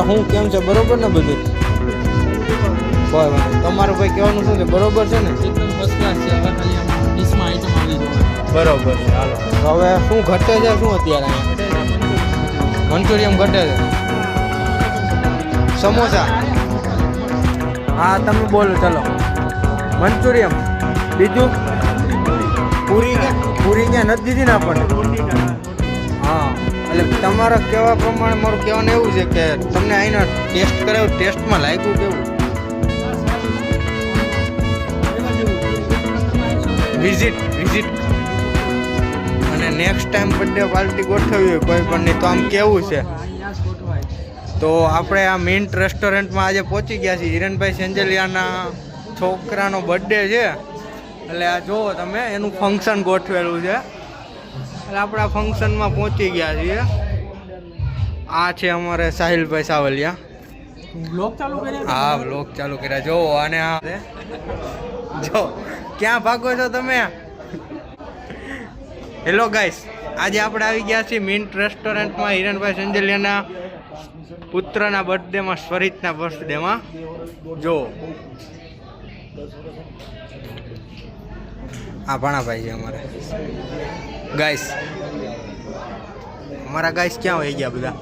હાલો હું કેમ છે બરોબર ને બધું? કોઈ વાંધો તમારું ભાઈ કહેવાનું શું છે બરોબર છે ને? એકદમ ફર્સ્ટ ક્લાસ છે. હવે ખાલી આમ ડીશમાં આઈટમ આવી જવા. બરોબર છે હાલો. તો હવે શું ઘટે છે શું અત્યારે અહીંયા? મંચુરિયમ ઘટે છે. સમોસા હા તમે બોલો ચલો. મંચુરિયમ બીજું પૂરી ક્યાં નથી દીધી ને આપણને? હા એટલે તમારા કહેવા પ્રમાણે મારું કહેવાનું એવું છે કે તમને અહીંનો ટેસ્ટ કરાવ્યું, ટેસ્ટમાં લાગ્યું કેવું? વિઝિટ અને નેક્સ્ટ ટાઈમ બર્થડે પાર્ટી ગોઠવવી હોય કોઈ પણ ની તો આમ કેવું છે? તો આપણે આ મિન્ટ રેસ્ટોરન્ટમાં આજે પહોંચી ગયા છીએ. હિરણભાઈ સેંજલિયાના છોકરાનો બર્થડે છે એટલે આ જુઓ તમે એનું ફંક્શન ગોઠવેલું છે એટલે આપણે આ ફંક્શનમાં પહોંચી ગયા છીએ. આ છે અમારે સાહિલભાઈ સાવલિયા. બ્લોગ ચાલુ કર્યા? હા બ્લોગ ચાલુ કર્યા. જો અને આ જો ક્યાં ભાગો છો તમે? હેલો ગાઈસ, આજે આપણે આવી ગયા છીએ મિન્ટ રેસ્ટોરન્ટમાં હિરણભાઈ સંજલિયાના પુત્રના બર્થડેમાં, સ્વરિતના બર્થડેમાં. જો આ ભાણાભાઈ છે અમારે ગાઈસ. અમારા ગાઈસ ક્યાં વહી ગયા બધા?